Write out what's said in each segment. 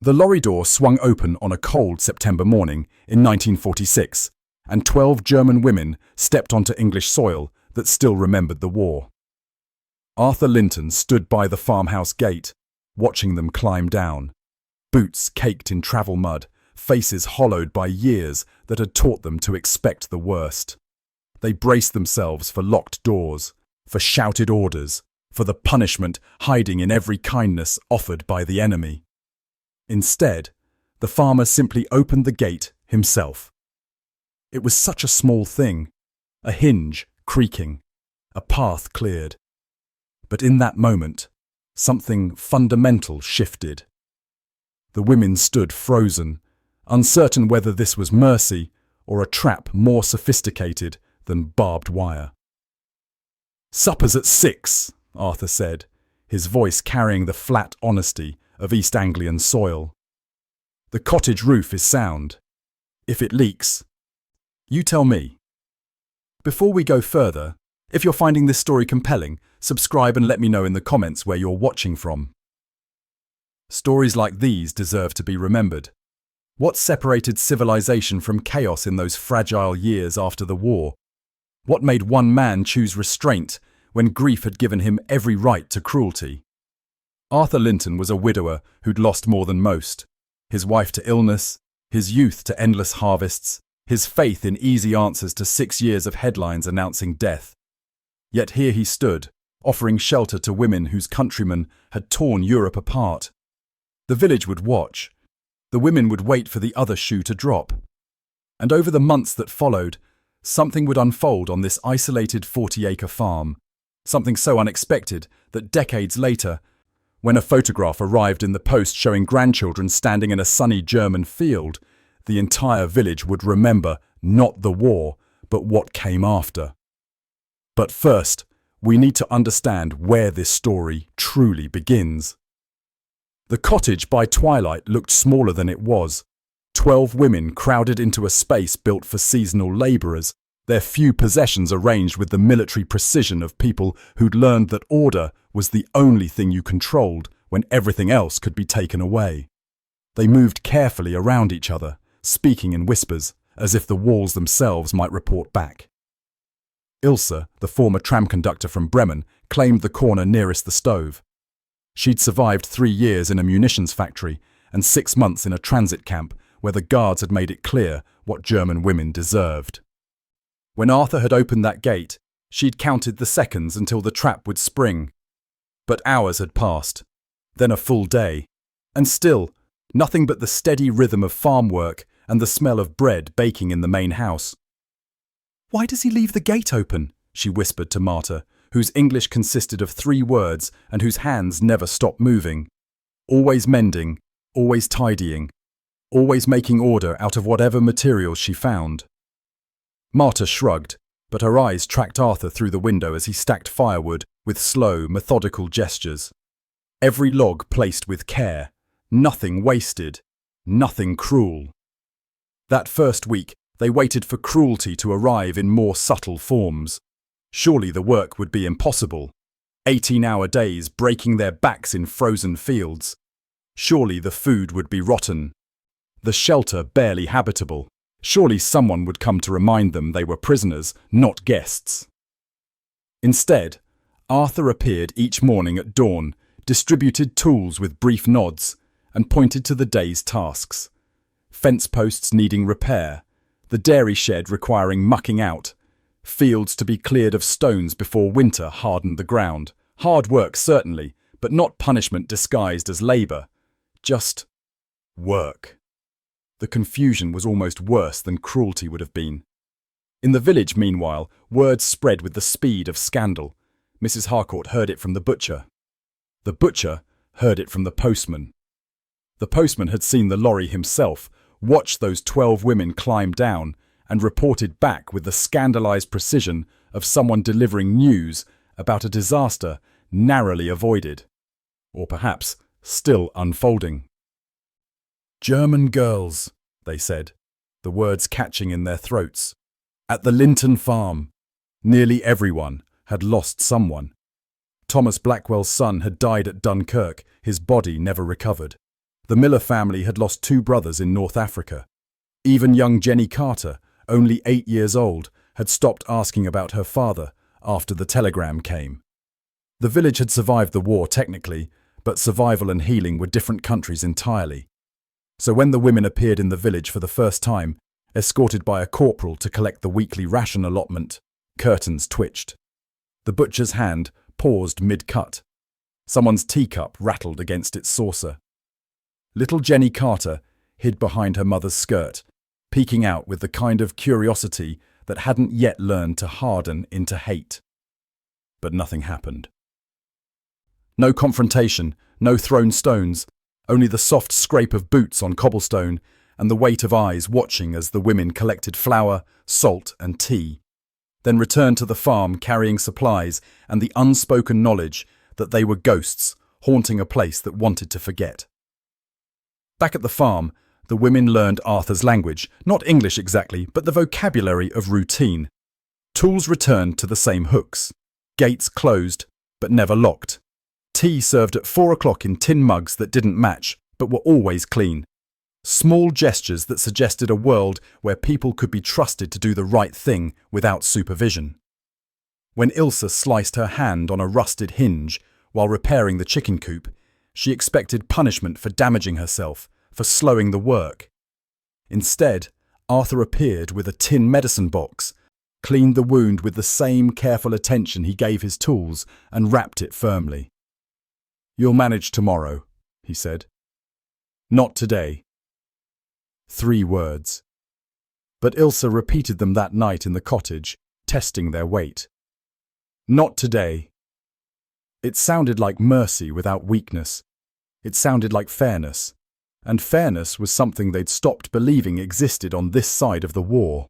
The lorry door swung open on a cold September morning in 1946, and 12 German women stepped onto English soil that still remembered the war. Arthur Linton stood by the farmhouse gate, watching them climb down. Boots caked in travel mud, faces hollowed by years that had taught them to expect the worst. They braced themselves for locked doors, for shouted orders, for the punishment hiding in every kindness offered by the enemy. Instead, the farmer simply opened the gate himself. It was such a small thing, a hinge creaking, a path cleared. But in that moment, something fundamental shifted. The women stood frozen, uncertain whether this was mercy or a trap more sophisticated than barbed wire. "Supper's at 6, Arthur said, his voice carrying the flat honesty of East Anglian soil. "The cottage roof is sound. If it leaks, you tell me." Before we go further, if you're finding this story compelling, subscribe and let me know in the comments where you're watching from. Stories like these deserve to be remembered. What separated civilization from chaos in those fragile years after the war? What made one man choose restraint when grief had given him every right to cruelty? Arthur Linton was a widower who'd lost more than most. His wife to illness, his youth to endless harvests, his faith in easy answers to 6 years of headlines announcing death. Yet here he stood, offering shelter to women whose countrymen had torn Europe apart. The village would watch. The women would wait for the other shoe to drop. And over the months that followed, something would unfold on this isolated 40-acre farm. Something so unexpected that decades later, when a photograph arrived in the post showing grandchildren standing in a sunny German field, the entire village would remember not the war, but what came after. But first, we need to understand where this story truly begins. The cottage by twilight looked smaller than it was. 12 women crowded into a space built for seasonal labourers, their few possessions arranged with the military precision of people who'd learned that order was the only thing you controlled when everything else could be taken away. They moved carefully around each other, speaking in whispers, as if the walls themselves might report back. Ilse, the former tram conductor from Bremen, claimed the corner nearest the stove. She'd survived 3 years in a munitions factory and 6 months in a transit camp where the guards had made it clear what German women deserved. When Arthur had opened that gate, she'd counted the seconds until the trap would spring. But hours had passed, then a full day, and still, nothing but the steady rhythm of farm work and the smell of bread baking in the main house. "Why does he leave the gate open?" she whispered to Marta, whose English consisted of 3 words and whose hands never stopped moving. Always mending, always tidying, always making order out of whatever materials she found. Marta shrugged, but her eyes tracked Arthur through the window as he stacked firewood with slow, methodical gestures. Every log placed with care, nothing wasted, nothing cruel. That first week, they waited for cruelty to arrive in more subtle forms. Surely the work would be impossible. 18-hour days breaking their backs in frozen fields. Surely the food would be rotten. The shelter barely habitable. Surely someone would come to remind them they were prisoners, not guests. Instead, Arthur appeared each morning at dawn, distributed tools with brief nods, and pointed to the day's tasks. Fence posts needing repair, the dairy shed requiring mucking out, fields to be cleared of stones before winter hardened the ground. Hard work, certainly, but not punishment disguised as labour. Just work. The confusion was almost worse than cruelty would have been. In the village, meanwhile, words spread with the speed of scandal. Mrs. Harcourt heard it from the butcher. The butcher heard it from the postman. The postman had seen the lorry himself, watched those 12 women climb down, and reported back with the scandalised precision of someone delivering news about a disaster narrowly avoided, or perhaps still unfolding. "German girls," they said, the words catching in their throats. "At the Linton farm. Nearly everyone had lost someone. Thomas Blackwell's son had died at Dunkirk, his body never recovered. The Miller family had lost two brothers in North Africa. Even young Jenny Carter, only 8 years old, had stopped asking about her father after the telegram came. The village had survived the war technically, but survival and healing were different countries entirely. So when the women appeared in the village for the first time, escorted by a corporal to collect the weekly ration allotment, curtains twitched. The butcher's hand paused mid-cut. Someone's teacup rattled against its saucer. Little Jenny Carter hid behind her mother's skirt, peeking out with the kind of curiosity that hadn't yet learned to harden into hate. But nothing happened. No confrontation, no thrown stones, only the soft scrape of boots on cobblestone and the weight of eyes watching as the women collected flour, salt and tea, then returned to the farm carrying supplies and the unspoken knowledge that they were ghosts haunting a place that wanted to forget. Back at the farm, the women learned Arthur's language, not English exactly, but the vocabulary of routine. Tools returned to the same hooks. Gates closed, but never locked. Tea served at 4 o'clock in tin mugs that didn't match, but were always clean. Small gestures that suggested a world where people could be trusted to do the right thing without supervision. When Ilse sliced her hand on a rusted hinge while repairing the chicken coop, she expected punishment for damaging herself, for slowing the work. Instead, Arthur appeared with a tin medicine box, cleaned the wound with the same careful attention he gave his tools, and wrapped it firmly. "You'll manage tomorrow," he said. "Not today." 3 words. But Ilse repeated them that night in the cottage, testing their weight. "Not today." It sounded like mercy without weakness. It sounded like fairness. And fairness was something they'd stopped believing existed on this side of the war.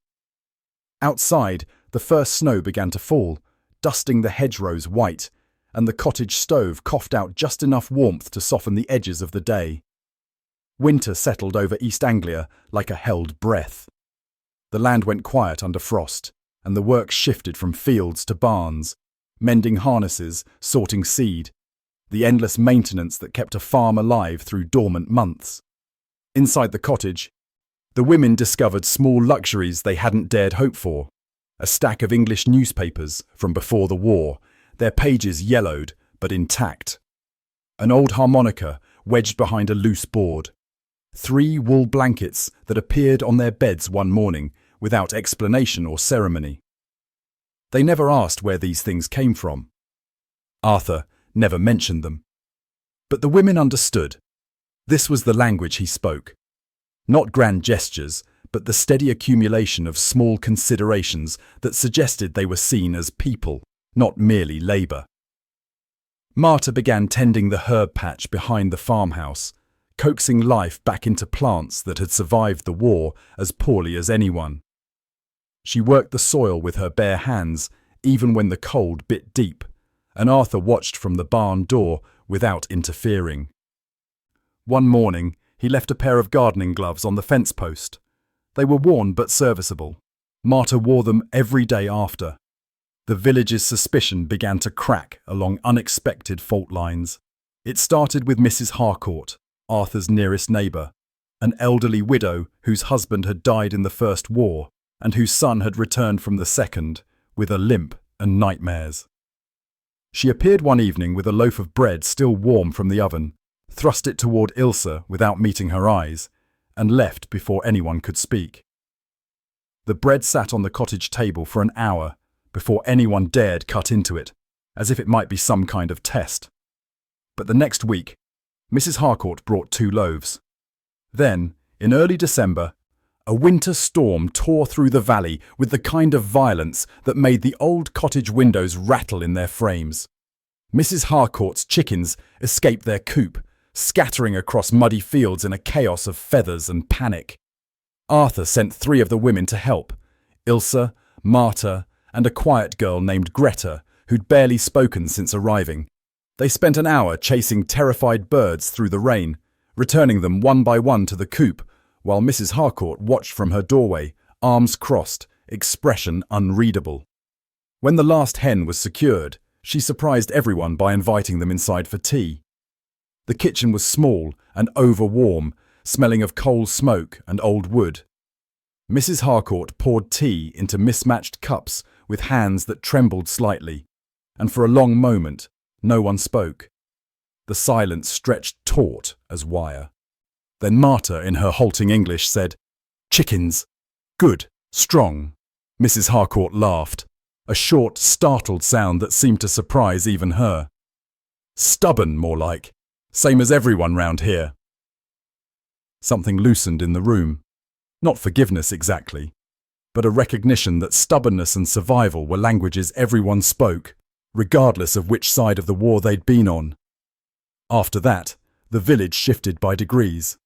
Outside, the first snow began to fall, dusting the hedgerows white, and the cottage stove coughed out just enough warmth to soften the edges of the day. Winter settled over East Anglia like a held breath. The land went quiet under frost, and the work shifted from fields to barns, mending harnesses, sorting seed, the endless maintenance that kept a farm alive through dormant months. Inside the cottage, the women discovered small luxuries they hadn't dared hope for. A stack of English newspapers from before the war, their pages yellowed but intact. An old harmonica wedged behind a loose board. 3 wool blankets that appeared on their beds one morning without explanation or ceremony. They never asked where these things came from. Arthur never mentioned them. But the women understood. This was the language he spoke. Not grand gestures, but the steady accumulation of small considerations that suggested they were seen as people, not merely labour. Marta began tending the herb patch behind the farmhouse, coaxing life back into plants that had survived the war as poorly as anyone. She worked the soil with her bare hands, even when the cold bit deep, and Arthur watched from the barn door without interfering. One morning, he left a pair of gardening gloves on the fence post. They were worn but serviceable. Marta wore them every day after. The village's suspicion began to crack along unexpected fault lines. It started with Mrs. Harcourt, Arthur's nearest neighbour, an elderly widow whose husband had died in the First War and whose son had returned from the Second with a limp and nightmares. She appeared one evening with a loaf of bread still warm from the oven, thrust it toward Ilse without meeting her eyes, and left before anyone could speak. The bread sat on the cottage table for an hour before anyone dared cut into it, as if it might be some kind of test. But the next week, Mrs. Harcourt brought 2 loaves. Then, in early December, a winter storm tore through the valley with the kind of violence that made the old cottage windows rattle in their frames. Mrs. Harcourt's chickens escaped their coop, scattering across muddy fields in a chaos of feathers and panic. Arthur sent 3 of the women to help, Ilse, Marta, and a quiet girl named Greta, who'd barely spoken since arriving. They spent an hour chasing terrified birds through the rain, returning them one by one to the coop, while Mrs. Harcourt watched from her doorway, arms crossed, expression unreadable. When the last hen was secured, she surprised everyone by inviting them inside for tea. The kitchen was small and over-warm, smelling of coal smoke and old wood. Mrs. Harcourt poured tea into mismatched cups with hands that trembled slightly, and for a long moment, no one spoke. The silence stretched taut as wire. Then Marta, in her halting English, said, "Chickens. Good. Strong." Mrs. Harcourt laughed, a short, startled sound that seemed to surprise even her. "Stubborn, more like. Same as everyone round here." Something loosened in the room. Not forgiveness exactly, but a recognition that stubbornness and survival were languages everyone spoke, regardless of which side of the war they'd been on. After that, the village shifted by degrees.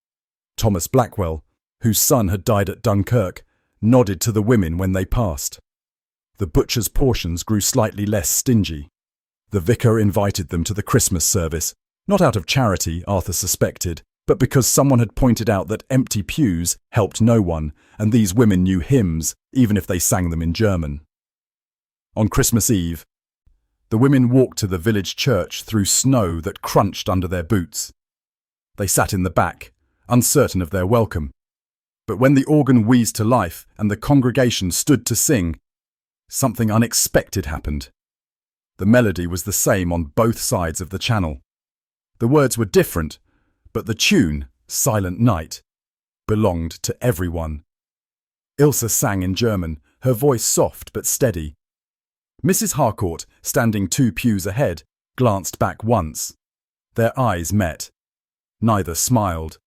Thomas Blackwell, whose son had died at Dunkirk, nodded to the women when they passed. The butcher's portions grew slightly less stingy. The vicar invited them to the Christmas service, not out of charity, Arthur suspected, but because someone had pointed out that empty pews helped no one, and these women knew hymns, even if they sang them in German. On Christmas Eve, the women walked to the village church through snow that crunched under their boots. They sat in the back, uncertain of their welcome. But when the organ wheezed to life and the congregation stood to sing, something unexpected happened. The melody was the same on both sides of the channel. The words were different, but the tune, Silent Night, belonged to everyone. Ilse sang in German, her voice soft but steady. Mrs. Harcourt, standing 2 pews ahead, glanced back once. Their eyes met. Neither smiled,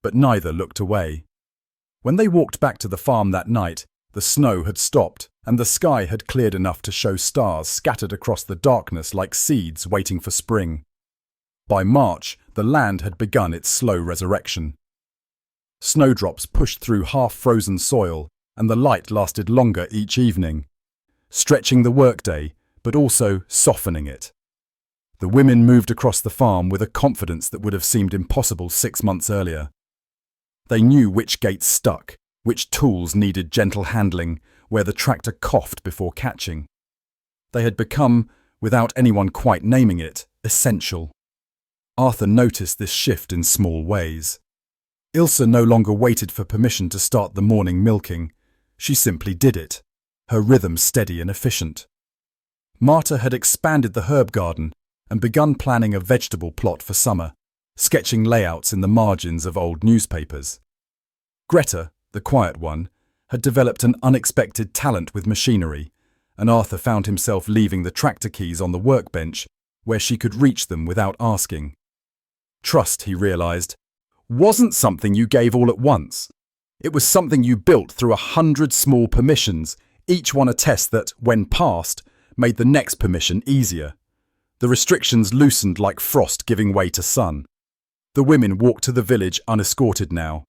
but neither looked away. When they walked back to the farm that night, the snow had stopped and the sky had cleared enough to show stars scattered across the darkness like seeds waiting for spring. By March, the land had begun its slow resurrection. Snowdrops pushed through half-frozen soil, and the light lasted longer each evening, stretching the workday, but also softening it. The women moved across the farm with a confidence that would have seemed impossible 6 months earlier. They knew which gates stuck, which tools needed gentle handling, where the tractor coughed before catching. They had become, without anyone quite naming it, essential. Arthur noticed this shift in small ways. Ilse no longer waited for permission to start the morning milking. She simply did it, her rhythm steady and efficient. Marta had expanded the herb garden and begun planning a vegetable plot for summer, sketching layouts in the margins of old newspapers. Greta, the quiet one, had developed an unexpected talent with machinery, and Arthur found himself leaving the tractor keys on the workbench where she could reach them without asking. Trust, he realized, wasn't something you gave all at once. It was something you built through 100 small permissions, each one a test that, when passed, made the next permission easier. The restrictions loosened like frost giving way to sun. The women walked to the village unescorted now.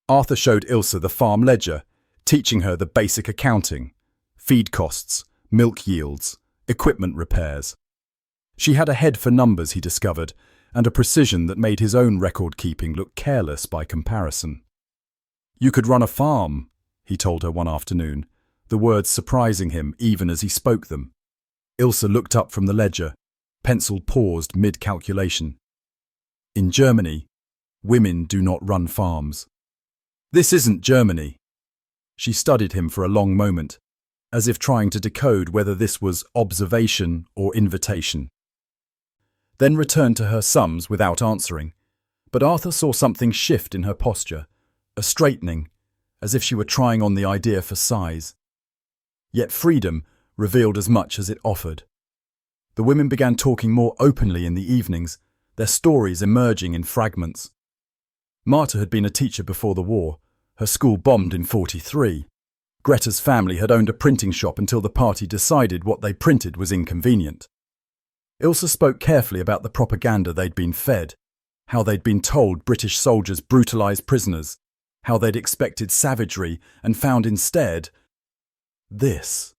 Arthur showed Ilse the farm ledger, teaching her the basic accounting, feed costs, milk yields, equipment repairs. She had a head for numbers, he discovered, and a precision that made his own record-keeping look careless by comparison. "You could run a farm," he told her one afternoon, the words surprising him even as he spoke them. Ilse looked up from the ledger, pencil paused mid-calculation. "In Germany, women do not run farms." "This isn't Germany." She studied him for a long moment, as if trying to decode whether this was observation or invitation. Then returned to her sums without answering, but Arthur saw something shift in her posture, a straightening, as if she were trying on the idea for size. Yet freedom revealed as much as it offered. The women began talking more openly in the evenings, their stories emerging in fragments. Marta had been a teacher before the war, her school bombed in 1943. Greta's family had owned a printing shop until the party decided what they printed was inconvenient. Ilse spoke carefully about the propaganda they'd been fed, how they'd been told British soldiers brutalised prisoners, how they'd expected savagery and found instead this: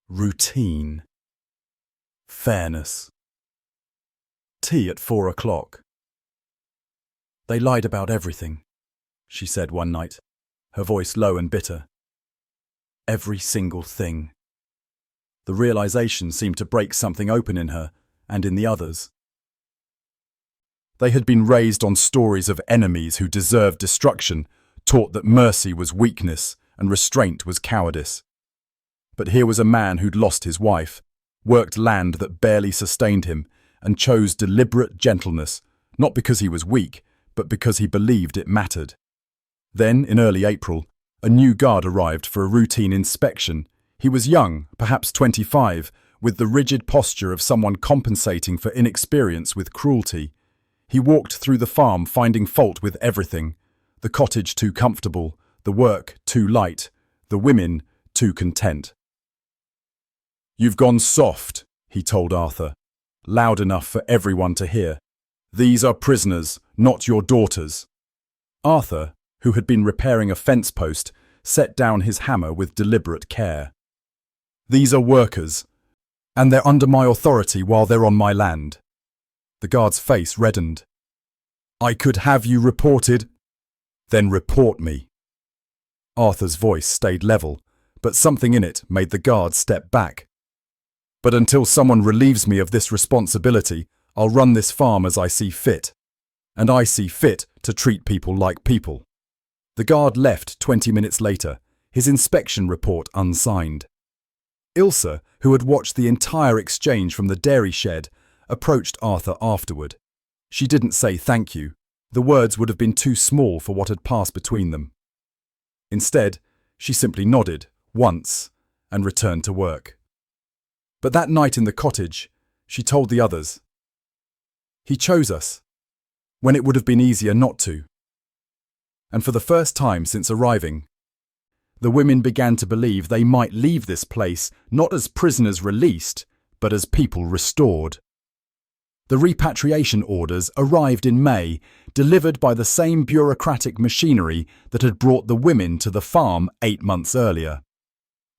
routine, fairness. Tea at 4 o'clock. "They lied about everything," she said one night, her voice low and bitter. "Every single thing." The realization seemed to break something open in her and in the others. They had been raised on stories of enemies who deserved destruction, taught that mercy was weakness and restraint was cowardice. But here was a man who'd lost his wife, worked land that barely sustained him, and chose deliberate gentleness, not because he was weak, but because he believed it mattered. Then, in early April, a new guard arrived for a routine inspection. He was young, perhaps 25, with the rigid posture of someone compensating for inexperience with cruelty. He walked through the farm finding fault with everything. The cottage too comfortable, the work too light, the women too content. "You've gone soft," he told Arthur, loud enough for everyone to hear. "These are prisoners, not your daughters." Arthur, who had been repairing a fence post, set down his hammer with deliberate care. "These are workers, and they're under my authority while they're on my land." The guard's face reddened. "I could have you reported." "Then report me." Arthur's voice stayed level, but something in it made the guard step back. "But until someone relieves me of this responsibility, I'll run this farm as I see fit. And I see fit to treat people like people." The guard left 20 minutes later, his inspection report unsigned. Ilse, who had watched the entire exchange from the dairy shed, approached Arthur afterward. She didn't say thank you. The words would have been too small for what had passed between them. Instead, she simply nodded, once, and returned to work. But that night in the cottage, she told the others, "He chose us, when it would have been easier not to." And for the first time since arriving, the women began to believe they might leave this place not as prisoners released, but as people restored. The repatriation orders arrived in May, delivered by the same bureaucratic machinery that had brought the women to the farm 8 months earlier.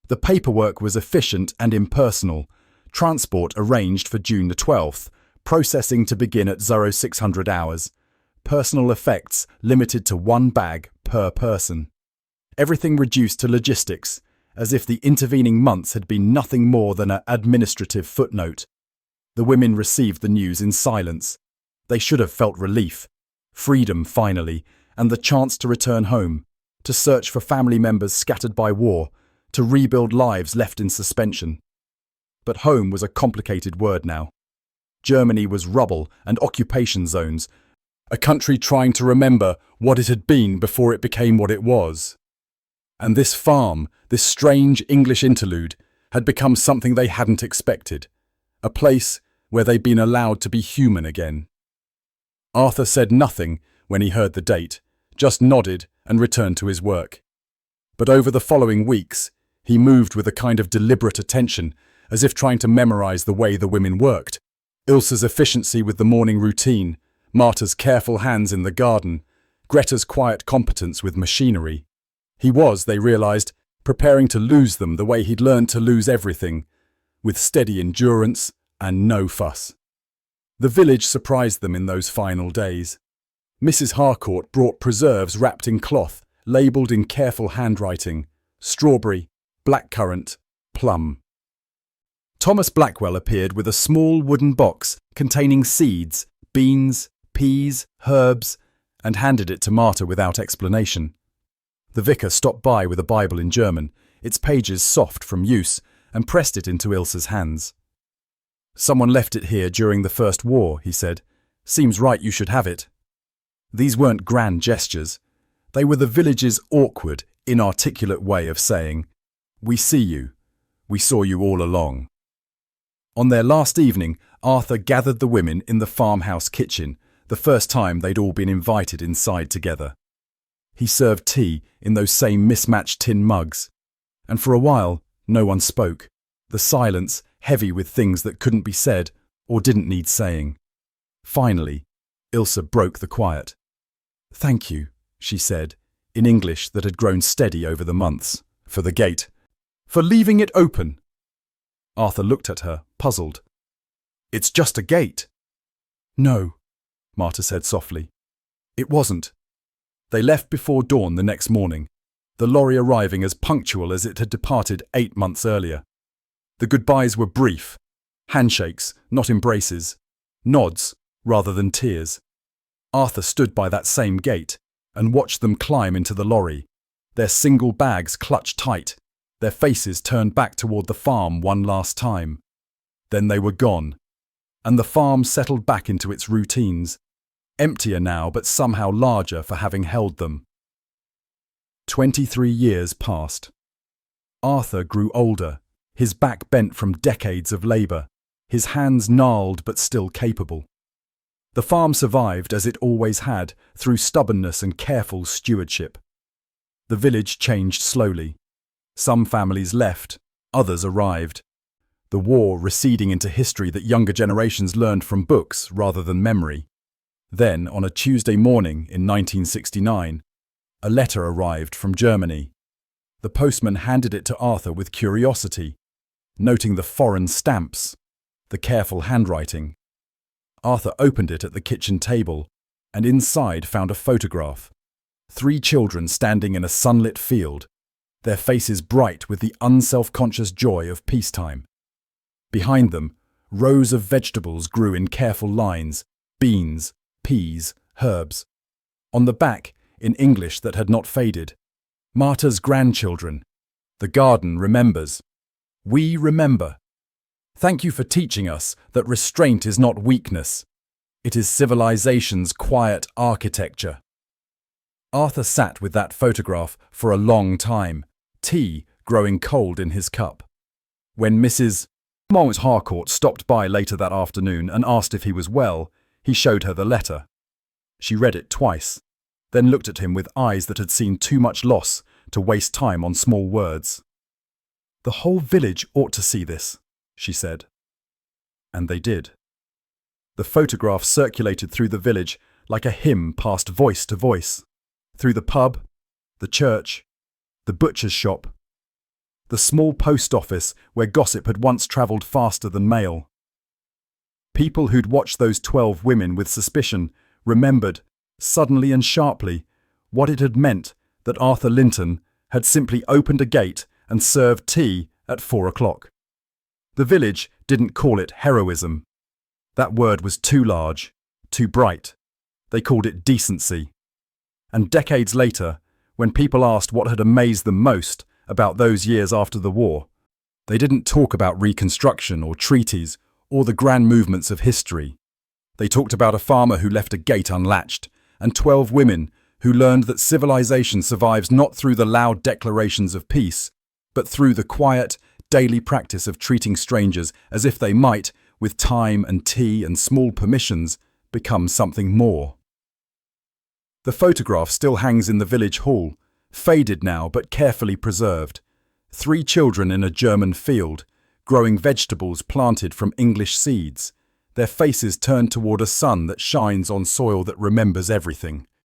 The paperwork was efficient and impersonal. Transport arranged for June the 12th, processing to begin at 0600 hours. Personal effects limited to 1 bag per person. Everything reduced to logistics, as if the intervening months had been nothing more than an administrative footnote. The women received the news in silence. They should have felt relief, freedom finally, and the chance to return home, to search for family members scattered by war, to rebuild lives left in suspension. But home was a complicated word now. Germany was rubble and occupation zones, a country trying to remember what it had been before it became what it was. And this farm, this strange English interlude, had become something they hadn't expected, a place where they'd been allowed to be human again. Arthur said nothing when he heard the date, just nodded and returned to his work. But over the following weeks, he moved with a kind of deliberate attention, as if trying to memorize the way the women worked. Ilse's efficiency with the morning routine, Marta's careful hands in the garden, Greta's quiet competence with machinery. He was, they realized, preparing to lose them the way he'd learned to lose everything, with steady endurance and no fuss. The village surprised them in those final days. Mrs. Harcourt brought preserves wrapped in cloth, labelled in careful handwriting: strawberry, blackcurrant, plum. Thomas Blackwell appeared with a small wooden box containing seeds, beans, peas, herbs, and handed it to Marta without explanation. The vicar stopped by with a Bible in German, its pages soft from use, and pressed it into Ilse's hands. "Someone left it here during the First War," he said. "Seems right you should have it." These weren't grand gestures. They were the village's awkward, inarticulate way of saying, "We see you. We saw you all along." On their last evening, Arthur gathered the women in the farmhouse kitchen, the first time they'd all been invited inside together. He served tea in those same mismatched tin mugs, and for a while no one spoke, the silence heavy with things that couldn't be said or didn't need saying. Finally, Ilse broke the quiet. "Thank you," she said, in English that had grown steady over the months, "for the gate, for leaving it open." Arthur looked at her, puzzled. "It's just a gate." "No," Marta said softly. "It wasn't." They left before dawn the next morning, the lorry arriving as punctual as it had departed 8 months earlier. The goodbyes were brief, handshakes, not embraces, nods rather than tears. Arthur stood by that same gate and watched them climb into the lorry, their single bags clutched tight, their faces turned back toward the farm one last time. Then they were gone, and the farm settled back into its routines, emptier now but somehow larger for having held them. 23 years passed. Arthur grew older, his back bent from decades of labour, his hands gnarled but still capable. The farm survived as it always had, through stubbornness and careful stewardship. The village changed slowly. Some families left, others arrived. The war receding into history that younger generations learned from books rather than memory. Then, on a Tuesday morning in 1969, a letter arrived from Germany. The postman handed it to Arthur with curiosity, noting the foreign stamps, the careful handwriting. Arthur opened it at the kitchen table, and inside found a photograph. 3 children standing in a sunlit field, their faces bright with the unself-conscious joy of peacetime. Behind them, rows of vegetables grew in careful lines, beans, peas, herbs. On the back, in English that had not faded, Marta's grandchildren. The garden remembers. We remember. Thank you for teaching us that restraint is not weakness. It is civilization's quiet architecture. Arthur sat with that photograph for a long time, tea growing cold in his cup. When Mrs. Harcourt stopped by later that afternoon and asked if he was well, he showed her the letter. She read it twice, then looked at him with eyes that had seen too much loss to waste time on small words. The whole village ought to see this, she said. And they did. The photograph circulated through the village like a hymn passed voice to voice, through the pub, the church, the butcher's shop, the small post office where gossip had once travelled faster than mail. People who'd watched those 12 women with suspicion remembered, suddenly and sharply, what it had meant that Arthur Linton had simply opened a gate and served tea at 4 o'clock. The village didn't call it heroism. That word was too large, too bright. They called it decency. And decades later, when people asked what had amazed them most about those years after the war, they didn't talk about Reconstruction or treaties or the grand movements of history. They talked about a farmer who left a gate unlatched and 12 women who learned that civilization survives not through the loud declarations of peace, but through the quiet, daily practice of treating strangers as if they might, with time and tea and small permissions, become something more. The photograph still hangs in the village hall, faded now but carefully preserved. 3 children in a German field, growing vegetables planted from English seeds, their faces turned toward a sun that shines on soil that remembers everything.